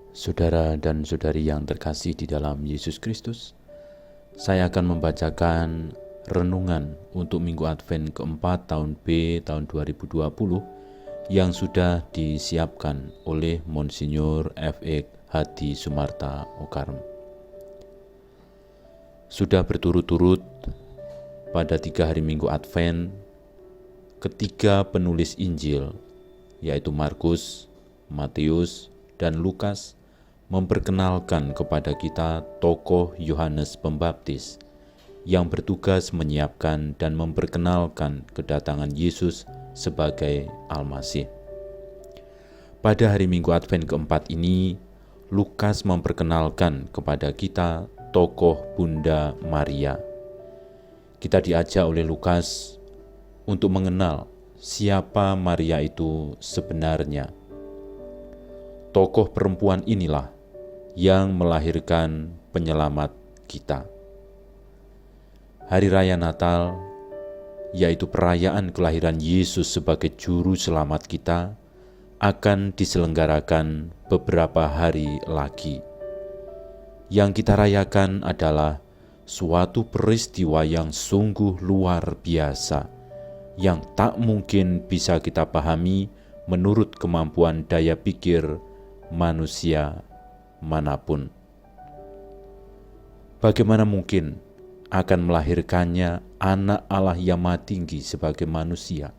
Saudara dan saudari yang terkasih di dalam Yesus Kristus, saya akan membacakan renungan untuk Minggu Advent keempat tahun B tahun 2020 yang sudah disiapkan oleh Monsinyur F.E. Hadi Sumarta Okarm. Sudah berturut-turut pada 3 hari Minggu Advent, ketiga penulis Injil, yaitu Markus, Matius, dan Lukas, memperkenalkan kepada kita tokoh Yohanes Pembaptis yang bertugas menyiapkan dan memperkenalkan kedatangan Yesus sebagai Al-Masih. Pada hari Minggu Advent keempat ini, Lukas memperkenalkan kepada kita tokoh Bunda Maria. Kita diajak oleh Lukas untuk mengenal siapa Maria itu sebenarnya. Tokoh perempuan inilah yang melahirkan penyelamat kita. Hari Raya Natal, yaitu perayaan kelahiran Yesus sebagai juru selamat kita, akan diselenggarakan beberapa hari lagi. Yang kita rayakan adalah suatu peristiwa yang sungguh luar biasa, yang tak mungkin bisa kita pahami menurut kemampuan daya pikir manusia manapun. Bagaimana mungkin akan melahirkannya anak Allah yang Maha Tinggi sebagai manusia?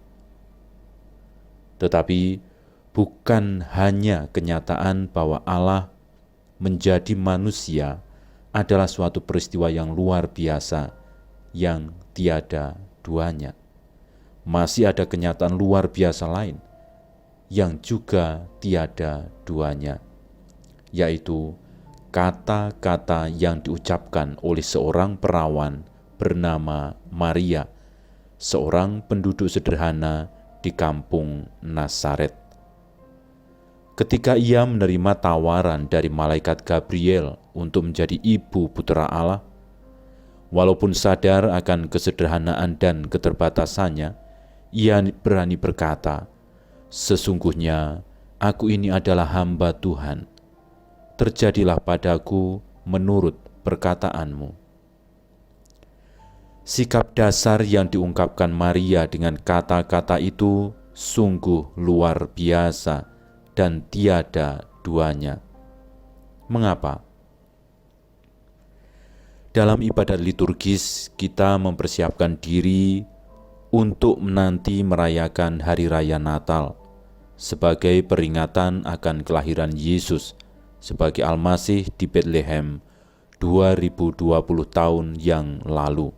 Tetapi bukan hanya kenyataan bahwa Allah menjadi manusia adalah suatu peristiwa yang luar biasa yang tiada duanya. Masih ada kenyataan luar biasa lain yang juga tiada duanya, yaitu kata-kata yang diucapkan oleh seorang perawan bernama Maria, seorang penduduk sederhana di kampung Nazaret. Ketika ia menerima tawaran dari malaikat Gabriel untuk menjadi ibu putra Allah, walaupun sadar akan kesederhanaan dan keterbatasannya, ia berani berkata, "Sesungguhnya aku ini adalah hamba Tuhan. Terjadilah padaku menurut perkataanmu." Sikap dasar yang diungkapkan Maria dengan kata-kata itu sungguh luar biasa dan tiada duanya. Mengapa? Dalam ibadat liturgis, kita mempersiapkan diri untuk menanti merayakan Hari Raya Natal sebagai peringatan akan kelahiran Yesus sebagai Al-Masih di Bethlehem 2020 tahun yang lalu.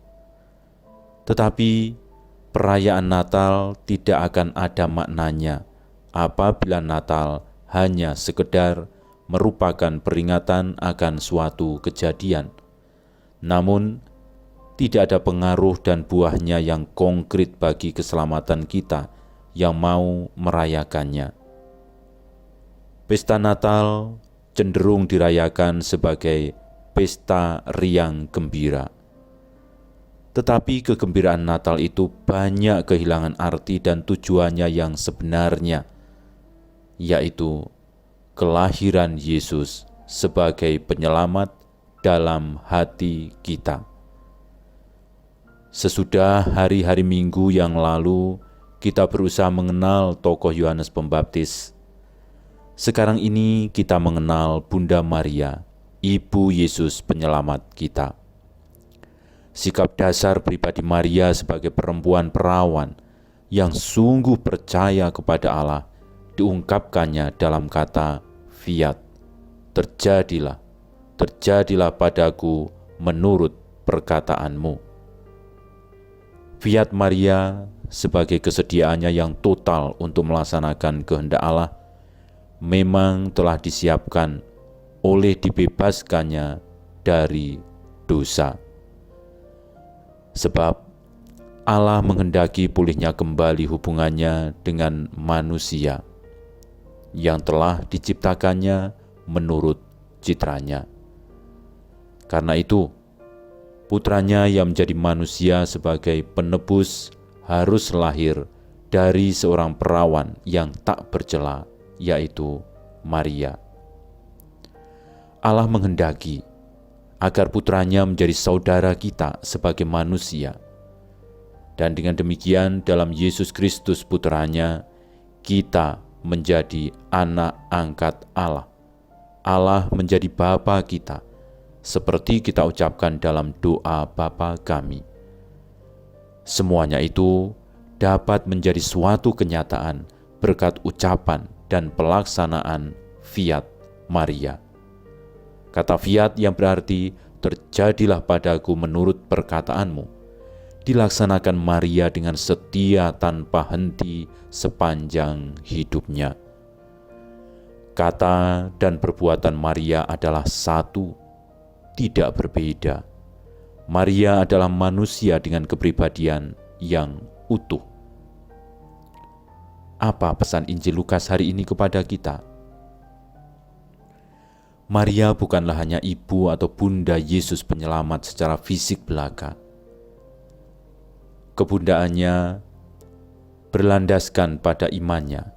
Tetapi perayaan Natal tidak akan ada maknanya apabila Natal hanya sekedar merupakan peringatan akan suatu kejadian, namun tidak ada pengaruh dan buahnya yang konkret bagi keselamatan kita yang mau merayakannya. Pesta Natal cenderung dirayakan sebagai pesta riang gembira. Tetapi kegembiraan Natal itu banyak kehilangan arti dan tujuannya yang sebenarnya, yaitu kelahiran Yesus sebagai penyelamat dalam hati kita. Sesudah hari-hari Minggu yang lalu, kita berusaha mengenal tokoh Yohanes Pembaptis. Sekarang ini kita mengenal Bunda Maria, Ibu Yesus penyelamat kita. Sikap dasar pribadi Maria sebagai perempuan perawan yang sungguh percaya kepada Allah diungkapkannya dalam kata fiat, terjadilah padaku menurut perkataanmu. Fiat Maria sebagai kesediaannya yang total untuk melaksanakan kehendak Allah memang telah disiapkan oleh dibebaskannya dari dosa. Sebab Allah menghendaki pulihnya kembali hubungannya dengan manusia yang telah diciptakannya menurut citranya. Karena itu, putranya yang menjadi manusia sebagai penebus harus lahir dari seorang perawan yang tak bercela, yaitu Maria. Allah menghendaki agar putranya menjadi saudara kita sebagai manusia. Dan dengan demikian dalam Yesus Kristus putranya, kita menjadi anak angkat Allah. Allah menjadi Bapa kita, seperti kita ucapkan dalam doa Bapa kami. Semuanya itu dapat menjadi suatu kenyataan berkat ucapan dan pelaksanaan fiat Maria. Kata fiat yang berarti terjadilah padaku menurut perkataanmu, dilaksanakan Maria dengan setia tanpa henti sepanjang hidupnya. Kata dan perbuatan Maria adalah satu, tidak berbeda. Maria adalah manusia dengan kepribadian yang utuh. Apa pesan Injil Lukas hari ini kepada kita? Maria bukanlah hanya ibu atau bunda Yesus penyelamat secara fisik belaka. Kebundaannya berlandaskan pada imannya.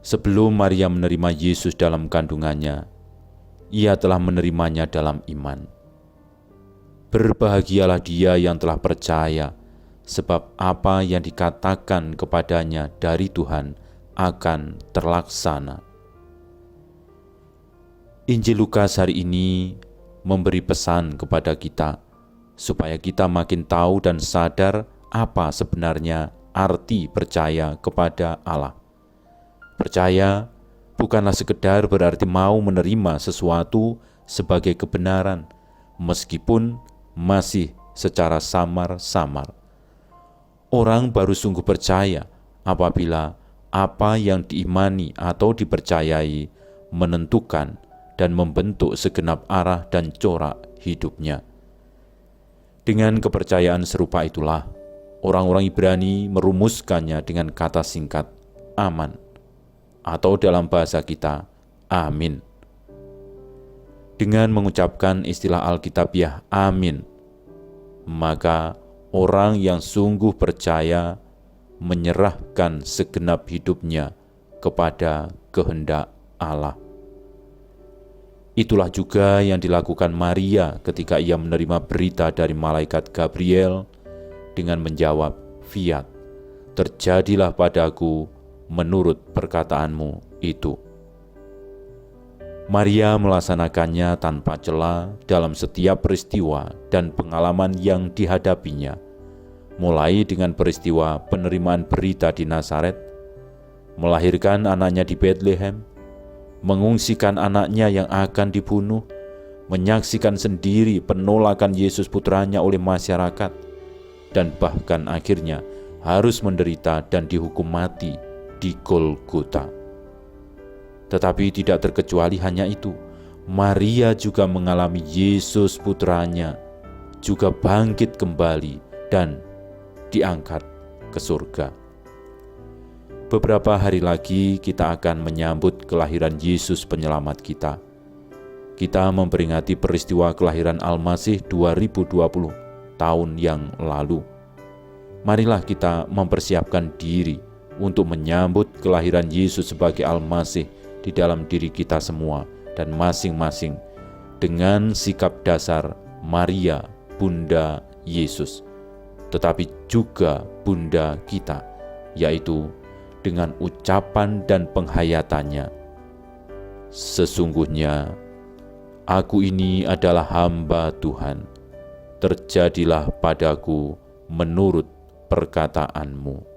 Sebelum Maria menerima Yesus dalam kandungannya, ia telah menerimanya dalam iman. Berbahagialah dia yang telah percaya, sebab apa yang dikatakan kepadanya dari Tuhan akan terlaksana. Injil Lukas hari ini memberi pesan kepada kita, supaya kita makin tahu dan sadar apa sebenarnya arti percaya kepada Allah. Percaya bukanlah sekedar berarti mau menerima sesuatu sebagai kebenaran, meskipun masih secara samar-samar. Orang baru sungguh percaya apabila apa yang diimani atau dipercayai menentukan dan membentuk segenap arah dan corak hidupnya. Dengan kepercayaan serupa itulah, orang-orang Ibrani merumuskannya dengan kata singkat, aman, atau dalam bahasa kita, amin. Dengan mengucapkan istilah Alkitabiah amin, maka orang yang sungguh percaya menyerahkan segenap hidupnya kepada kehendak Allah. Itulah juga yang dilakukan Maria ketika ia menerima berita dari malaikat Gabriel dengan menjawab, fiat, terjadilah padaku menurut perkataanmu itu. Maria melaksanakannya tanpa cela dalam setiap peristiwa dan pengalaman yang dihadapinya, mulai dengan peristiwa penerimaan berita di Nazaret, melahirkan anaknya di Bethlehem, mengungsikan anaknya yang akan dibunuh, menyaksikan sendiri penolakan Yesus putranya oleh masyarakat, dan bahkan akhirnya harus menderita dan dihukum mati di Golgota. Tetapi tidak terkecuali hanya itu, Maria juga mengalami Yesus putranya juga bangkit kembali dan diangkat ke surga. Beberapa hari lagi kita akan menyambut kelahiran Yesus penyelamat kita. Kita memperingati peristiwa kelahiran Al-Masih 2020 tahun yang lalu. Marilah kita mempersiapkan diri untuk menyambut kelahiran Yesus sebagai Al-Masih di dalam diri kita semua dan masing-masing dengan sikap dasar Maria, Bunda Yesus, tetapi juga Bunda kita, yaitu dengan ucapan dan penghayatannya. Sesungguhnya, aku ini adalah hamba Tuhan, terjadilah padaku menurut perkataanmu.